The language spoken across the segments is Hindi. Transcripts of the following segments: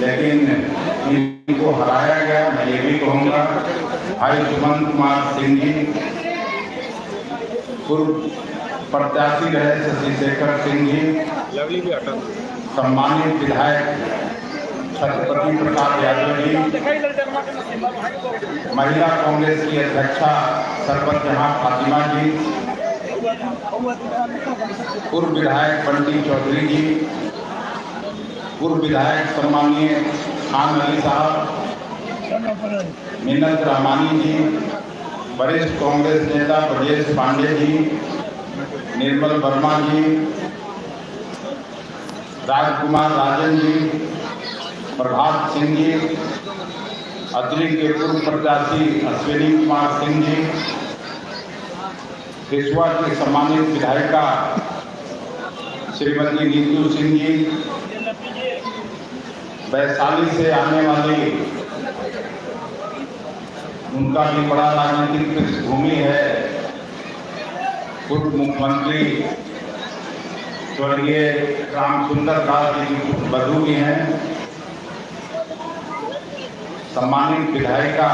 लेकिन इनको हराया गया। मैं ये भी कहूँगा भाई सुमंत कुमार सिंह जी पूर्व प्रत्याशी रहे, शशि शेखर सिंह जी, सम्मानित विधायक छत्रपति प्रसाद यादव जी, महिला कांग्रेस की अध्यक्षा सरपंच जहां फातिमा जी, पूर्व विधायक बंटी चौधरी जी, पूर्व विधायक सम्मानीय खान अली साहब, मिन्नत रहमानी जी, वरिष्ठ कांग्रेस नेता ब्रजेश पांडे जी, निर्मल वर्मा जी, राजकुमार राजन जी, प्रभात सिंह जी, अतरी के पूर्व प्रत्याशी अश्विनी कुमार सिंह जी, केशवा की सम्मानित विधायिका श्रीमती नीतू सिंह जी, वैशाली से आने वाली उनका भी बड़ा राजनीतिक पृष्ठभूमि है, पूर्व मुख्यमंत्री स्वर्गीय रामसुंदर दास जी की बधू भी हैं, सम्मानित विधायिका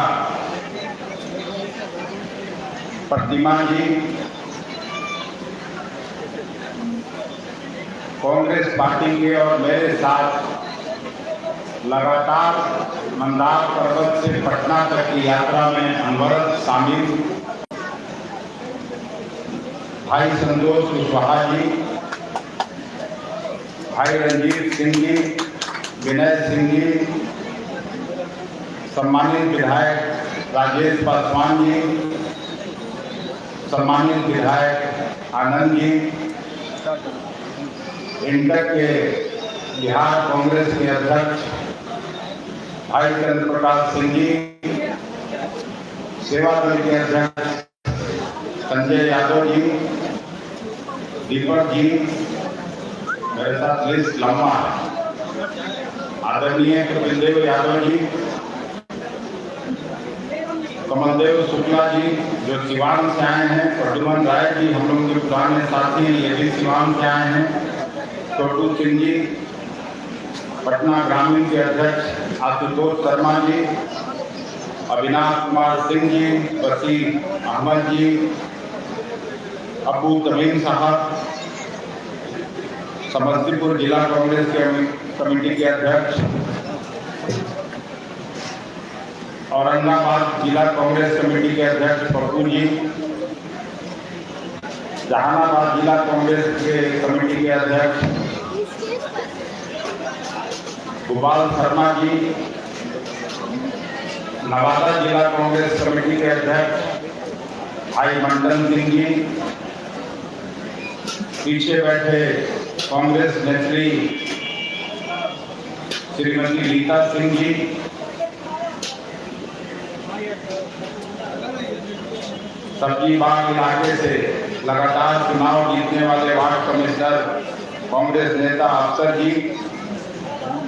प्रतिमा जी, कांग्रेस पार्टी के और मेरे साथ लगातार मंदार पर्वत से पटना तक की यात्रा में अनवरत शामिल भाई संतोष कुशवाहा जी, भाई रंजीत सिंह जी, विनय सिंह जी, सम्मानित विधायक राजेश पासवान जी, सम्मानित विधायक आनंद जी, इंटक के बिहार कांग्रेस के अध्यक्ष भाई चंद्र प्रकाश सिंह जी, सेवा दल के अध्यक्ष संजय यादव जी, दीपक जी, मेरे साथ लिस्ट लंबा है, आदरणीय कपिलदेव यादव जी, कमलदेव शुक्ला जी जो सिवान से आए हैं, प्रद्युमन राय जी हम लोग के पुराने साथी हैं, ये भी सिवान से आए हैं, छोटू सिंह जी, पटना ग्रामीण के अध्यक्ष आशुतोष शर्मा जी, अविनाश कुमार सिंह जी, वसीम अहमद जी, अबू तमीम साहब, समस्तीपुर जिला कांग्रेस कमेटी के अध्यक्ष, औरंगाबाद जिला कांग्रेस कमेटी के अध्यक्ष पप्पू जी, जहानाबाद जिला कांग्रेस के कमेटी के अध्यक्ष गोपाल शर्मा जी, नवादा जिला कांग्रेस कमेटी के अध्यक्ष भाई मंडन सिंह जी, पीछे बैठे कांग्रेस नेत्री श्रीमती लीता सिंह जी, सब्जी बाग इलाके से लगातार चुनाव जीतने वाले वार्ड कमिश्नर कांग्रेस नेता अफसर जी,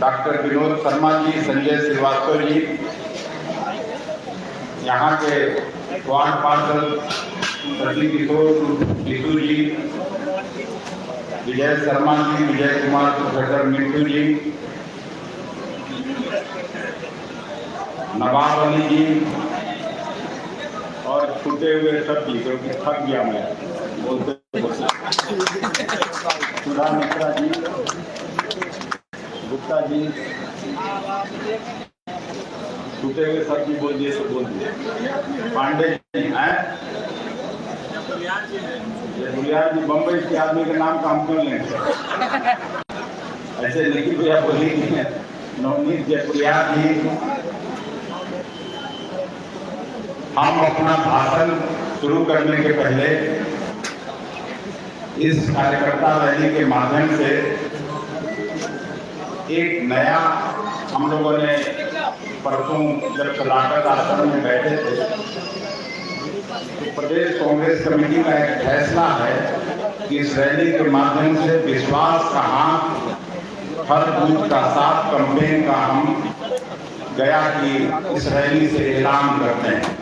डॉक्टर विनोद शर्मा जी, संजय श्रीवास्तव जी, यहाँ के वार्ड पार्षद शशि किशोर टिशू जी, विजय शर्मा जी, विजय कुमार प्रोफेसर मिट्टू जी, नवाब अली जी और छूटे हुए सब जी क्योंकि थक गया मैं बोलते सुधा मिश्रा जी, गुप्ता जी, छूटे हुए सब जी बोल दिए, सब बोल दिए, पांडे जी हैं, गुलियार जी, बम्बई के आदमी के नाम का हम क्यों लेंगे, ऐसे लिखी भैया बोली नवनीत जयपुरिया जी। हम अपना भाषण शुरू करने के पहले इस कार्यकर्ता रैली के माध्यम से एक नया हम लोगों ने परसों जब सदाकत आश्रम में बैठे थे तो प्रदेश कांग्रेस कमेटी का एक फैसला है कि इस रैली के माध्यम से विश्वास का हाथ हर बूथ का साथ कैंपेन का हम गया कि इस रैली से ऐलान करते हैं।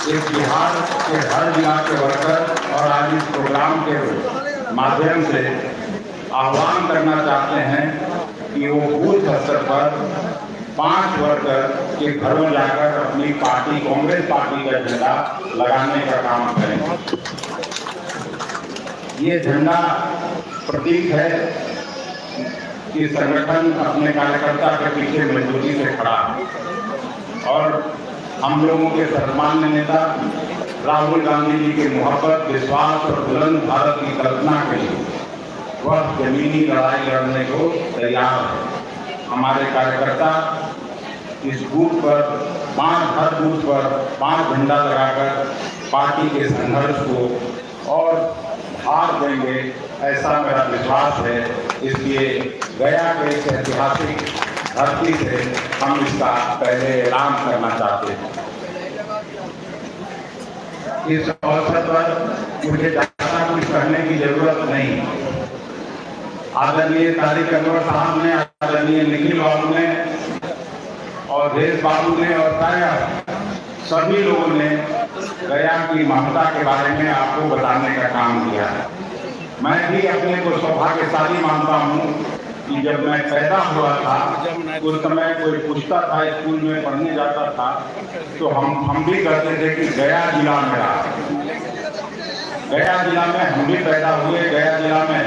इस बिहार के हर जिला के वर्कर और आज इस प्रोग्राम के माध्यम से आह्वान करना चाहते हैं कि वो बूथ स्तर पर 5 वर्कर के घर में जाकर अपनी पार्टी कांग्रेस पार्टी का झंडा लगाने का काम करें। ये झंडा प्रतीक है कि संगठन अपने कार्यकर्ता के पीछे मजबूती से खड़ा है और हम लोगों के सम्मान्य नेता राहुल गांधी जी के मोहब्बत, विश्वास और बुलंद भारत की कल्पना के लिए वह जमीनी लड़ाई लड़ने को तैयार है। हमारे कार्यकर्ता इस बूथ पर हर बूथ पर 5 झंडा लगाकर पार्टी के संघर्ष को और हार देंगे, ऐसा मेरा विश्वास है। इसलिए गया के इस ऐतिहासिक धरती से हम इसका पहले ऐलान करना चाहते हैं। इस अवसर पर मुझे ज्यादा कुछ कहने की जरूरत नहीं। आदरणीय तारिक अनवर साहब ने, आदरणीय निखिल बाबू ने और देश बाबू ने और प्राय सभी लोगों ने गया की महत्ता के बारे में आपको बताने का काम किया है। मैं भी अपने को सौभाग्यशाली मानता हूँ कि जब मैं पैदा हुआ था उस समय कोई पूछता था, स्कूल में पढ़ने जाता था, तो हम भी कहते थे कि गया जिला मेरा। गया जिला में हम भी पैदा हुए, गया जिला में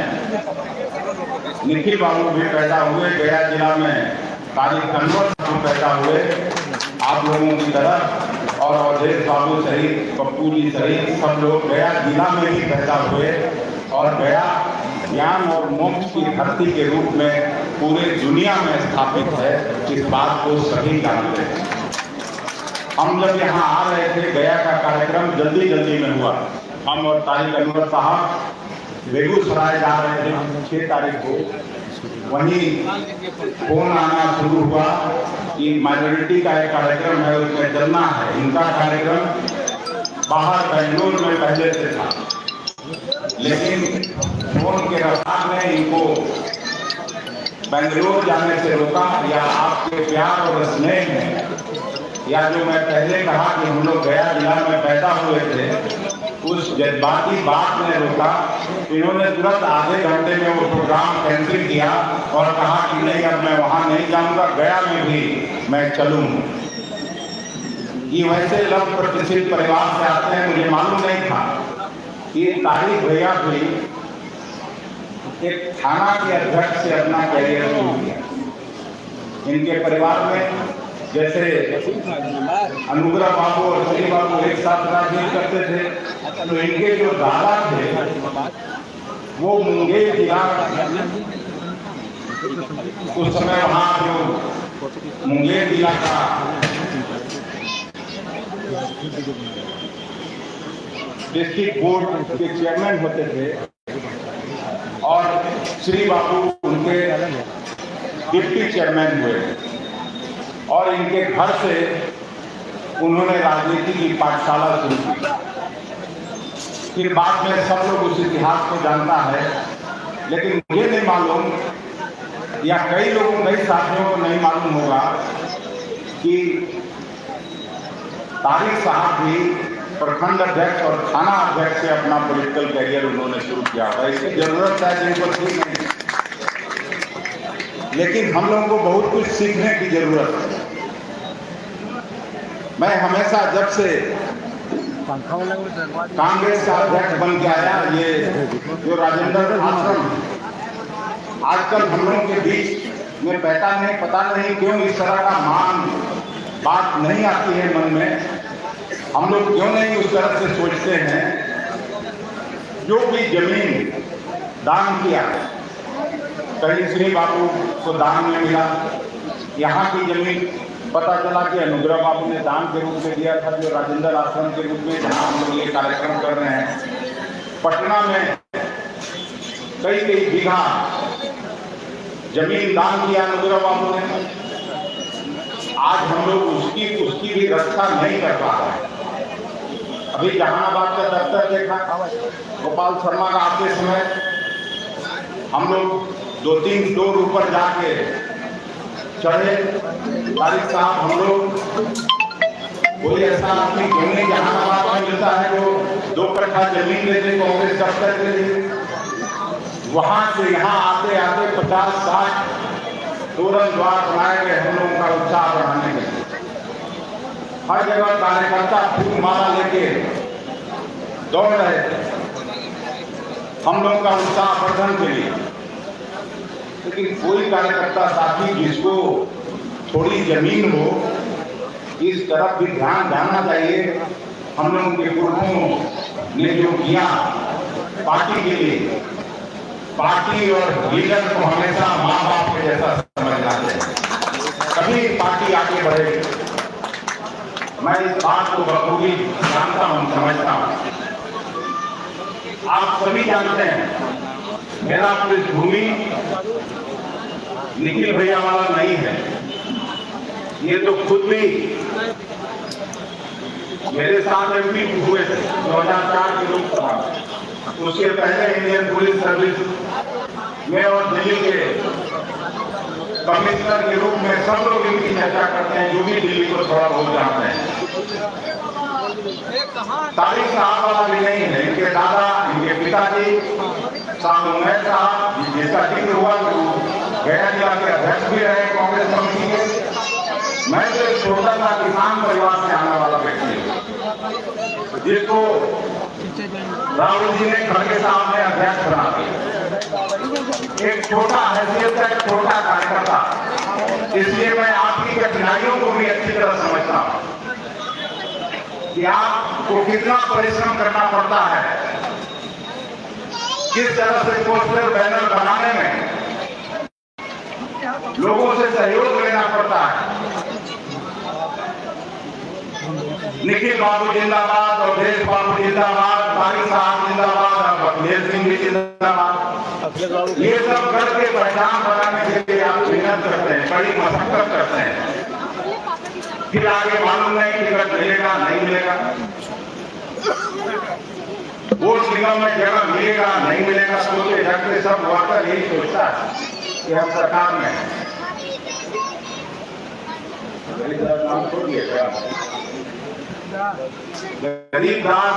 निखिल बाबू भी पैदा हुए, गया जिला में तारिक अनवर साहब पैदा हुए, आप लोगों की तरह और अवधेश बाबू सहित, पप्पू जी सहित सब लोग गया जिला में ही पैदा हुए और गया ज्ञान और मोक्ष की धरती के रूप में पूरे दुनिया में स्थापित है। इस बात को सभी जानते हैं। हम जब यहाँ आ रहे थे, गया का कार्यक्रम जल्दी में हुआ। हम और तारिक अनवर साहब बेगूसराय जा रहे थे 6 तारीख को। वहीं फोन आना शुरू हुआ कि माइनॉरिटी का एक कार्यक्रम है, उसमें चलना है। इनका कार्यक्रम बाहर बेंगलुरु में पहले से था, लेकिन फोन के रफ्तार ने इनको बेंगलुरु जाने से रोका, या आपके प्यार और स्नेह में, या जो मैं पहले कहा कि हम लोग गया जिला में पैदा हुए थे, उस जज्बाती बात ने रोका। इन्होंने तुरंत आधे घंटे में वो प्रोग्राम कैंसिल किया और कहा कि नहीं, अब मैं वहां नहीं जाऊंगा, गया में भी मैं चलूं। ये वैसे लव प्रतिष्ठित परिवार से आते हैं, मुझे मालूम नहीं था कि तारिक भैया भी एक थाना के अध्यक्ष से अपना कैरियर शुरू किया। इनके परिवार में जैसे अनुग्रह बाबू और श्री बाबू एक साथ राजनीति करते थे, तो इनके जो दादा थे वो मुंगेर जिला, उस समय वहाँ जो मुंगेर जिला का डिस्ट्रिक्ट बोर्ड के चेयरमैन होते थे और श्री बाबू उनके डिप्टी चेयरमैन हुए और इनके घर से उन्होंने राजनीति की पाठशाला शुरू की। फिर बाद में सब लोग उस इतिहास को जानता है, लेकिन मुझे नहीं मालूम या कई लोगों, कई साथियों को नहीं मालूम होगा कि तारिक साहब भी प्रखंड अध्यक्ष और थाना अध्यक्ष से अपना पॉलिटिकल कैरियर उन्होंने शुरू किया था। इसकी जरूरत है जिनको थी नहीं, लेकिन हम लोगों को बहुत कुछ सीखने की जरूरत है। मैं हमेशा जब से कांग्रेस का अध्यक्ष बन के आया, ये जो राजेंद्र आश्रम आजकल हम लोगों के बीच में बैठा नहीं, पता नहीं क्यों इस तरह का मान बात नहीं आती है मन में। हम लोग क्यों नहीं उस तरह से सोचते हैं। जो भी जमीन दान किया, कहीं श्री बाबू को दान में मिला, यहाँ की जमीन पता चला कि अनुग्रह बाबू ने दान के रूप में दिया था, जो राजेंद्र आश्रम के रूप में जहाँ हम लोग ये कार्यक्रम कर रहे हैं। पटना में कई बीघा जमीन दान किया अनुग्रह बाबू ने। आज हम लोग उसकी भी रक्षा नहीं कर पा रहे। अभी जहानाबाद का दफ्तर देखा, गोपाल शर्मा का आते समय हम लोग 2-3 फ्लोर ऊपर जाके चढ़े। तारिक साहब, हम लोग कोई ऐसा आदमी क्यों नहीं जहानाबाद में मिलता है जो 2 कट्ठा जमीन लेते कांग्रेस दफ्तर के लिए। वहां से यहाँ आते आते 50-60 तोरण द्वार बनाए गए हम लोगों का उत्साह बढ़ाने के लिए। हर जगह कार्यकर्ता फूल माला लेके दौड़ रहे थे हम लोगों का उत्साह वर्धन के लिए। लेकिन कोई कार्यकर्ता साथी जिसको थोड़ी जमीन हो, इस तरफ भी ध्यान देना चाहिए। हम लोगों के पुरखों ने जो किया पार्टी के लिए, पार्टी और लीडर को हमेशा माँ बाप के जैसा समझना चाहिए, कभी पार्टी आगे बढ़ेगी। मैं इस बात को बखूबी जानता हूं, समझता हूं। आप सभी जानते हैं मेरा पृष्ठभूमि निखिल भैया वाला नहीं है। ये तो खुद भी मेरे साथ एमपी हुए थे 2004 के लोकसभा में। उसके पहले इंडियन पुलिस सर्विस में और दिल्ली के कमिश्नर के रूप में सब लोग इनकी चर्चा करते हैं, जो भी दिल्ली को थोड़ा बहुत जानते हैं। तारिक साहब वाला भी नहीं है। इनके दादा, इनके पिताजी साहब उमैर साहब, जिसका जिक्र हुआ गया जिला के अध्यक्ष भी रहे कांग्रेस कमेटी के। मैं तो एक छोटा सा किसान परिवार से आने वाला व्यक्ति हूँ, जिसको राहुल जी ने खड़गे साहब ने अध्यक्ष बना दिया। एक छोटा हैसियत का एक छोटा कार्यकर्ता, इसलिए मैं आपकी कठिनाइयों को भी अच्छी तरह समझता हूँ कि आपको कितना परिश्रम करना पड़ता है, किस तरह से पोस्टर बैनर बनाने में लोगों से सहयोग लेना पड़ता है। निखिल बाबू जिंदाबाद, और देश बाबू जिंदाबाद, तारिक साहब जिंदाबाद, अखिलेश सिंह भी जिंदाबाद। ये सब करके पहचान बनाने के लिए आप मेहनत करते हैं, बड़ी मशक्कत करते हैं। फिर आगे मालूम नहीं टिकट मिलेगा नहीं मिलेगा, वोट निगम में जगह मिलेगा नहीं मिलेगा, सोचते जागते सब वर्कर यही सोचता है कि हम सरकार में हैं। गरीब दास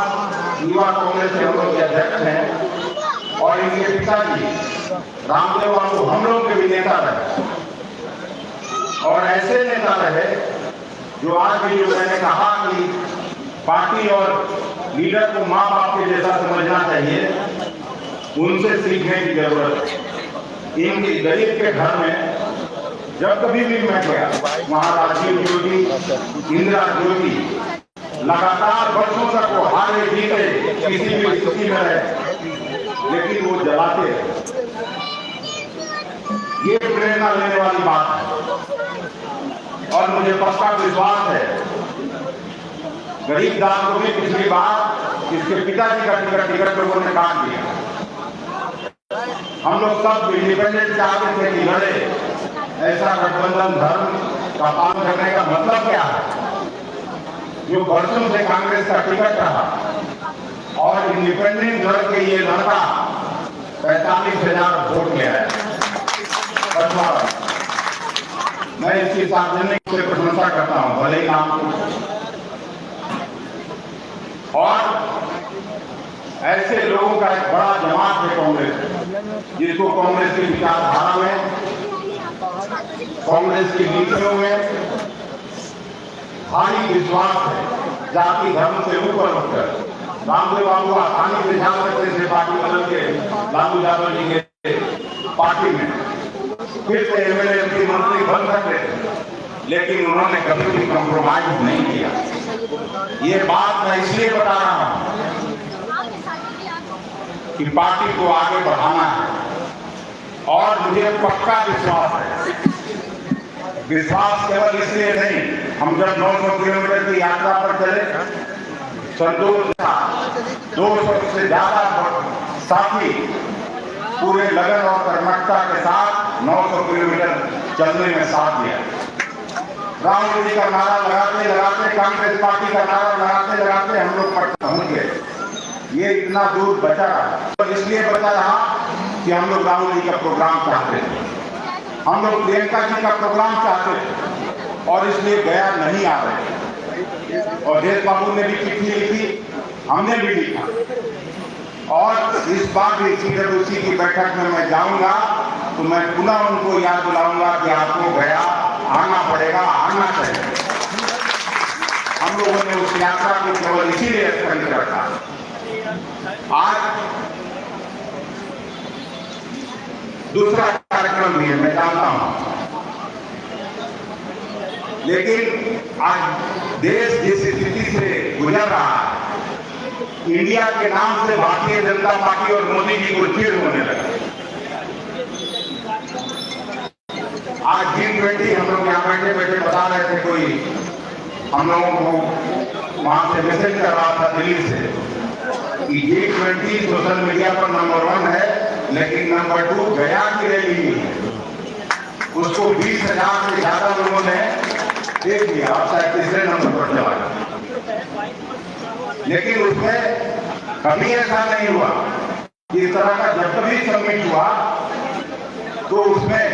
युवा कांग्रेस के हम लोग के अध्यक्ष हैं, और इनके पिताजी रामदेव बाबू हम लोग के भी नेता रहे, और ऐसे नेता रहे जो आज भी, जो मैंने कहा कि पार्टी और लीडर को माँ बाप के जैसा समझना चाहिए, उनसे सीखने की जरूरत है। इनके गरीब के घर में जब कभी भी मैं गया, वहां राजीव ज्योति, इंदिरा ज्योति लगातार वर्षों तक वो हारे जीते किसी भी स्थिति में रहे, लेकिन वो जलाते रहे। ये प्रेरणा लेने वाली बात है, और मुझे पक्का विश्वास है गरीब दास को भी पिछली बार इसके पिताजी का टिकट लोगों ने काट दिया। हम लोग सब इंडिपेंडेंट चाहते थे कि लड़े, ऐसा गठबंधन धर्म का पालन करने का मतलब क्या है? जो वर्षों से कांग्रेस का टिकट रहा, और इंडिपेंडेंट लड़ के ये लड़का 45,000 वोट ले आया। मैं इसकी सार्वजनिक से प्रशंसा करता हूं, भले ही नाम को। और ऐसे लोगों का एक बड़ा जमात है कांग्रेस, जिसको कांग्रेस की विचारधारा में, कांग्रेस की नीतियों में भारी विश्वास है। जाति धर्म से ऊपर उठकर रामदेव बाबू आसानी से जा सकते थे पार्टी बदल के लालू यादव जी के पार्टी में, फिर से एमएलए एमपी मंत्री बन सकते थे, लेकिन उन्होंने कभी भी कॉम्प्रोमाइज नहीं किया। ये बात मैं इसलिए बता रहा हूं कि पार्टी को आगे बढ़ाना है, और मुझे पक्का विश्वास है। विश्वास केवल इसलिए नहीं, हम जब 900 किलोमीटर की यात्रा पर चले, संतोष 200 से ज्यादा साथी पूरे लगन और कर्मठता के साथ 900 किलोमीटर चलने में साथ दिया। राहुल जी का नारा लगाते लगाते, कांग्रेस पार्टी का नारा लगाते लगाते हम लोग पटना पहुंच गए। ये इतना दूर बचा रहा, तो इसलिए बचा रहा कि हम लोग राहुल जी का प्रोग्राम चाहते थे, हम लोग प्रियंका जी का प्रोग्राम चाहते थे, और इसलिए गया नहीं आ रहे। और देश बाबू ने भी चिट्ठी लिखी, हमने भी लिखा और इस बार भी CWC की बैठक में मैं जाऊंगा तो मैं पुनः उनको याद दिलाऊंगा कि आपको गया आना पड़ेगा, आना चाहिए। हम लोगों ने उस यात्रा को केवल इसीलिए स्थगित रखा। आज दूसरा कार्यक्रम भी है, मैं जानता हूं, लेकिन आज देश जिस स्थिति से गुजर रहा है, इंडिया के नाम से भारतीय जनता पार्टी और मोदी जी को चीड़ होने लगा। आज G20 हम लोग यहाँ बैठे बैठे बता रहे थे, कोई हम लोगों को वहां से मैसेज कर रहा था दिल्ली से कि G20 सोशल मीडिया पर नंबर 1 है, लेकिन नंबर 2 गया की रैली है। उसको 20,000 से ज्यादा लोगों ने देख लिया, अब शायद तीसरे नंबर पर चला गया। लेकिन उसमें कभी ऐसा नहीं हुआ कि इस तरह का जब कभी समिट हुआ तो उसमें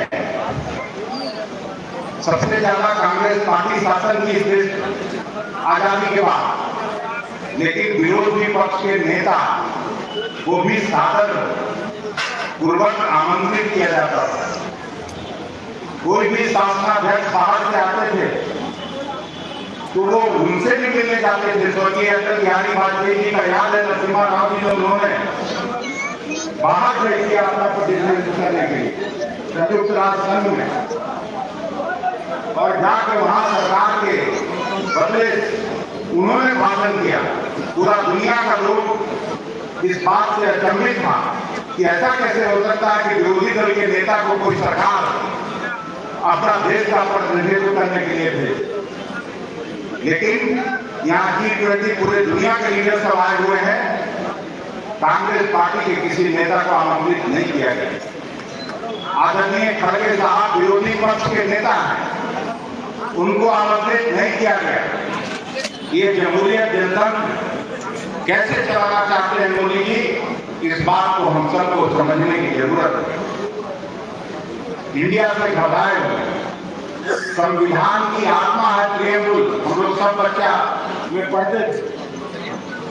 सबसे ज्यादा कांग्रेस पार्टी शासन की देश आजादी के बाद, लेकिन विरोधी पक्ष के नेता को भी सादर पूर्वक आमंत्रित किया जाता था। कोई भी शासनाध्यक्ष बाहर से आते थे तो वो उनसे भी मिलने जाते थे। स्वर्गीय अटल बिहारी वाजपेयी जी का याद है, नरसिम्हा राव जी ने उन्होंने बाहर भेज दिया अपना प्रतिनिधित्व करने के लिए संयुक्त राष्ट्र संघ में, और जाकर वहां सरकार के बदले उन्होंने भाषण किया। पूरा दुनिया का लोग इस बात से अचंभित था कि ऐसा कैसे हो सकता है कि विरोधी दल के नेता को कोई सरकार अपना देश का प्रतिनिधित्व करने के लिए भेजे। लेकिन यहाँ G20 पूरे दुनिया के लीडर सब आए हुए हैं, कांग्रेस पार्टी के किसी नेता को आमंत्रित नहीं किया गया। आदरणीय खड़गे साहब विरोधी पक्ष के नेता हैं, उनको आमंत्रित नहीं किया गया। ये जमहूरियत जनतंत्र कैसे चलाना चाहते हैं मोदी जी, इस बात को हम सबको समझने की जरूरत है। इंडिया से घबराए हुए, संविधान की आत्मा है प्रियम्बुल, हम लोग सब बच्चा में पढ़ते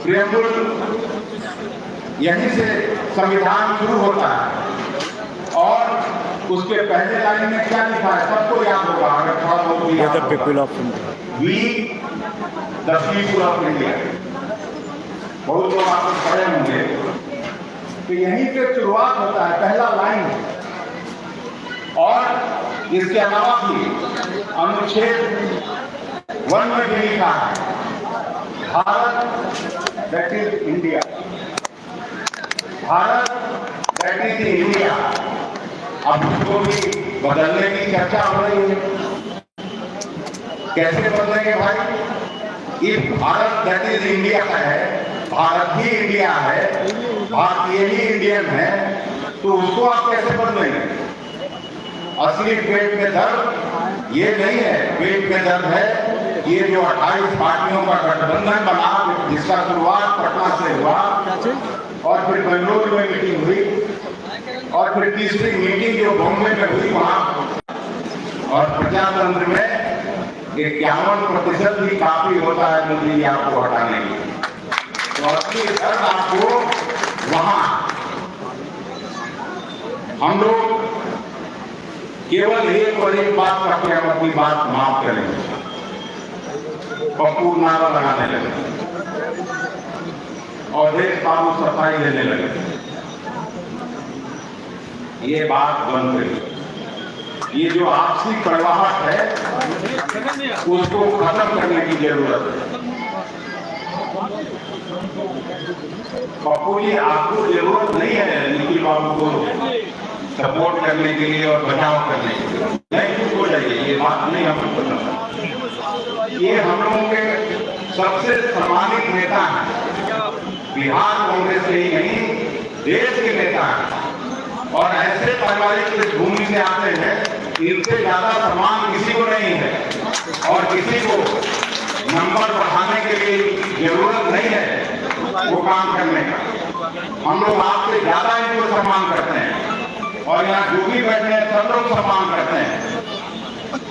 प्रियम्बुल, यहीं से संविधान शुरू होता है। और उसके पहले लाइन में क्या लिखा है सबको याद होगा, अगर थोड़ा बहुत भी याद होगा, we the people of India. बहुत लोग आप पढ़े होंगे, तो यहीं से शुरुआत होता है, पहला लाइन। और इसके अलावा भी अनुच्छेद 1 में भी लिखा है Bharat that is India, Bharat that is India. अब उसको भी बदलने की चर्चा हो रही है, कैसे बदलेंगे भाई? ये भारत दैट इज इंडिया है, भारत ही इंडिया है, भारतीय ही इंडियन है, तो उसको आप कैसे बदलेंगे? असली पेट में दर्द ये नहीं है, पेट में दर्द है ये जो 28 पार्टियों का गठबंधन बना, जिसका शुरुआत पटना से हुआ और फिर बेंगलुरु में मीटिंग हुई और फिर तीसरी मीटिंग जो बॉम्बे में हुई वहां, और प्रजातंत्र में 51% भी काफी होता है मोदी जी आपको हटाने के लिए। तो असली दर्द आपको वहां, हम लोग केवल एक और एक बात करके हम अपनी बात समाप्त करेंगे। पप्पू नारा लगाने लगे और देश बाबू सफाई देने लगे, ये बात बंद करिए। ये जो आपसी कड़वाहट है उसको खत्म करने की जरूरत है। पप्पू जी आपको जरूरत नहीं है निखिल बाबू को सपोर्ट करने के लिए और बचाव करने के लिए, नहीं चुप हो जाइए, ये बात नहीं हमको पसंद। ये हम लोगों के सबसे सम्मानित नेता हैं, बिहार कांग्रेस के ही नहीं देश के नेता हैं, और ऐसे पारिवारिक पृष्ठभूमि से आते हैं, इनसे ज्यादा सम्मान किसी को नहीं है और किसी को नंबर बढ़ाने के लिए जरूरत नहीं है वो काम करने का। हम लोग आपसे ज्यादा इनको सम्मान करते हैं और यहाँ जो भी बैठे हैं सब लोग सम्मान करते हैं।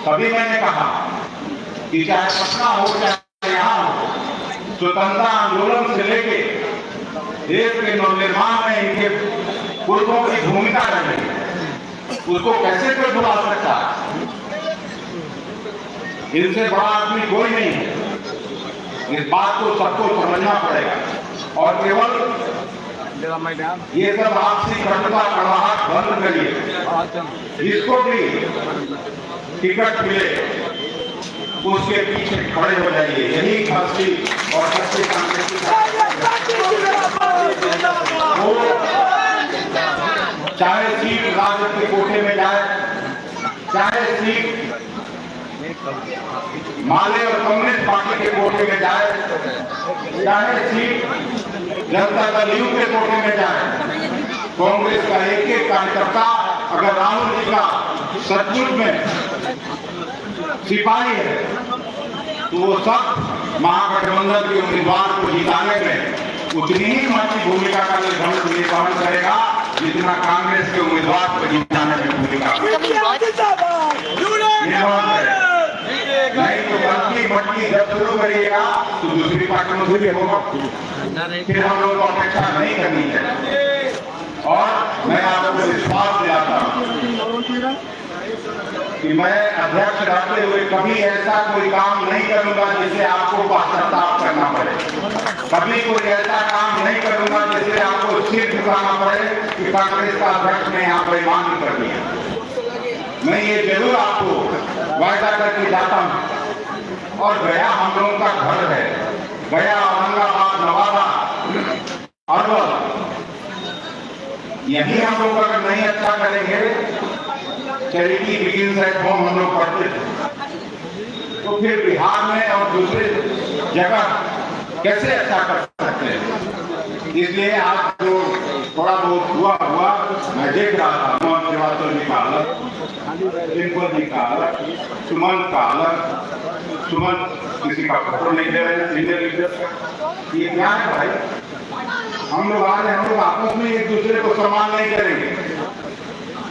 तभी मैंने कहा कि चाहे पटना हो चाहे यहाँ हो, स्वतंत्रता आंदोलन से लेके देश के नवनिर्माण में इनके पुरुषों की भूमिका रही, उसको कैसे कोई भुला सकता है? इनसे बड़ा आदमी कोई नहीं है। इस बात को सबको समझना पड़ेगा और केवल ये सब आपसी कटुता कड़वाहट बंद करिए। जिसको भी टिकट मिले उसके पीछे खड़े हो जाइए। यही असली और सच्ची कांग्रेस की चाहे सीट राजद के कोटे में जाए, चाहे सीट माले और कम्युनिस्ट पार्टी के कोटे में जाए, चाहे सीट जनता दल यू के कोटे में जाए, कांग्रेस का एक एक कार्यकर्ता अगर राहुल जी का सचमुच में सिपाही है तो वो सब महागठबंधन के उम्मीदवार को जिताने में उतनी ही महत्वपूर्ण भूमिका का निर्वहन करेगा जितना कांग्रेस के उम्मीदवार को जिताने में भूमिका नहीं तो गलती मटकी जब शुरू करिएगा तो दूसरी पार्टियों से भी होगा, फिर हम लोग को अपेक्षा नहीं करनी चाहिए। और मैं आपको विश्वास दिलाता हूँ कि मैं अध्यक्ष रहते हुए कभी ऐसा कोई काम नहीं करूंगा जिसे आपको पश्चाताप करना पड़े, कभी कोई ऐसा काम नहीं करूंगा जिसे आपको सिर झुकाना पड़े कि कांग्रेस का अध्यक्ष ने यहाँ बेईमानी कर दिया। मैं ये जरूर आपको वायदा करके जाता हूँ। और गया हम लोगों का घर है, गया औरंगाबाद नवादा अरवल, यही हम लोग अगर नहीं अच्छा करेंगे, चैरिटी बिगिंस एट होम हम लोग पढ़ते थे, तो फिर बिहार में और दूसरे जगह कैसे अच्छा कर सकते हैं? इसलिए आज जो थोड़ा बहुत हुआ मैं देख रहा था, मोहन श्रीवास्तव जी का अलग, दिनकर जी का अलग, सुमन का अलग, सुमन किसी का फोटो नहीं दे रहे, सीनियर लीडर, ये क्या है भाई? हम लोग आज हम लोग आपस में एक दूसरे को सम्मान नहीं करेंगे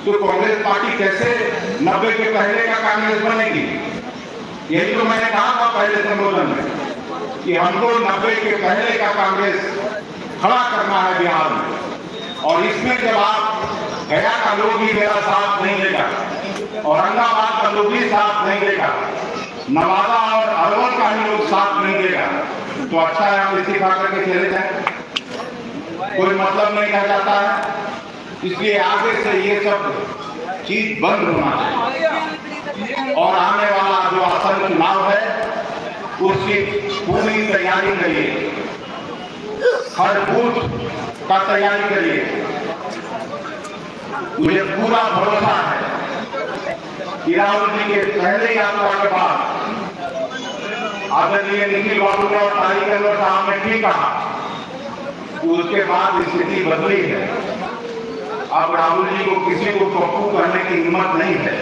तो कांग्रेस पार्टी कैसे 90 के पहले का कांग्रेस बनेगी? यही तो मैंने कहा था पहले संबोधन में कि हमको 90 के पहले का कांग्रेस खड़ा करना है बिहार में। और इसमें जब आप गया का लोग ही मेरा साथ नहीं देगा, औरंगाबाद का लोग ही साथ नहीं देगा, नवादा और अरवल का ही लोग साथ नहीं देगा, तो अच्छा है हम इस्तीफा करके चले जाए, कोई मतलब नहीं रह जाता है। इसलिए आगे से ये सब चीज बंद होना चाहिए और आने वाला जो आसन चुनाव है उसकी पूरी तैयारी करिए, हर बूथ का तैयारी करिए। मुझे पूरा भरोसा है कि राहुल जी के पहले यात्रा के बाद आदरणीय निखिल बाबू ने और तारिक अनवर साहब ने ठीक कहा, उसके बाद स्थिति बदली है। अब राहुल जी को किसी को पप्पू करने की हिम्मत नहीं है।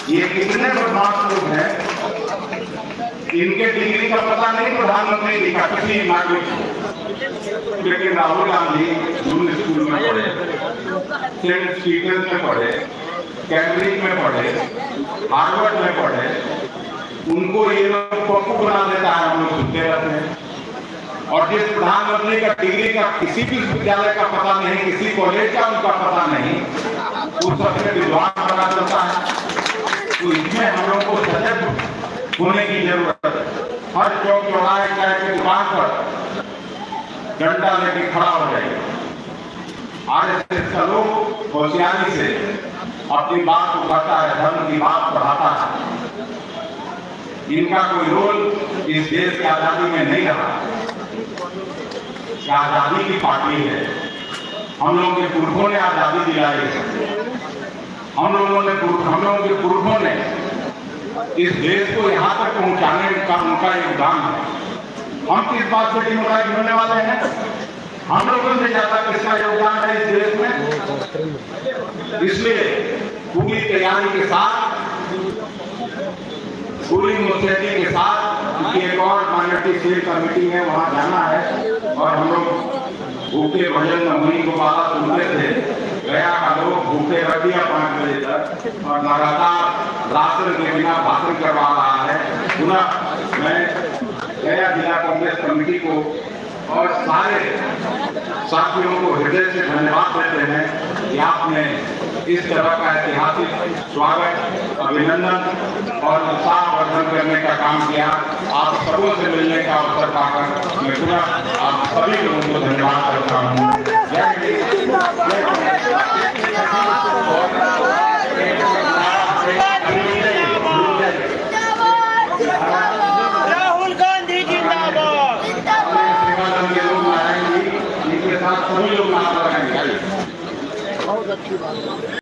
ये कितने बदमाश लोग हैं, इनके डिग्री का पता नहीं प्रधानमंत्री जी का किसी नागरिक को, लेकिन राहुल गांधी जून स्कूल में पढ़े, सेंट स्टीफेंस में पढ़े, कैम्ब्रिज में पढ़े, हार्वर्ड में पढ़े, उनको ये लोग पप्पू बना देता है, हम लोग सुनते रहते हैं। और जिस प्रधानमंत्री का डिग्री का किसी भी विद्यालय का पता नहीं, किसी कॉलेज का उनका पता नहीं, वो सबसे विद्वान बना देता है। तो इसमें हम लोग को सजग होने की जरूरत है। हर चौक चौराहे चाय की दुकान पर डंडा लेके खड़ा हो जाएगा। आरएसएस का लोग होशियारी से अपनी बात को कहता है, धर्म की बात बढ़ाता है। इनका कोई रोल इस देश की आजादी में नहीं रहा। आजादी की पार्टी है, हम लोगों के पुरखों ने आजादी दिलाई है, हम लोगों के पुरखों ने इस देश को यहाँ तक पहुँचाने का उनका योगदान है। हम किस बात से डिमोक्रेट होने वाले हैं? हम लोगों से ज्यादा किसका योगदान है इस देश में? इसलिए पूरी तैयारी के साथ, पूरी मुस्तैदी के साथ एक और माइनॉरिटी सेल कमेटी में वहां जाना है। और हम लोग भूखे भजन नमूनी को बाबा सुनते थे, गया का लोग भूखे रख दिया 5 बजे तक और लगातार राशन के बिना भाषण करवा रहा है। पुनः मैं गया जिला कांग्रेस कमेटी को और सारे साथियों को हृदय से धन्यवाद देते हैं कि आपने इस तरह का ऐतिहासिक स्वागत, अभिनंदन और उत्साहवर्धन करने का काम किया। आप सबों से मिलने का अवसर पाकर मैं पुनः आप सभी लोगों को धन्यवाद करता हूँ। जय हिंद, राहुल गांधी जिंदाबाद। श्रीमान के लोग आएंगे, इनके साथ सभी लोग नारा लगाएंगे। बहुत अच्छी बात है।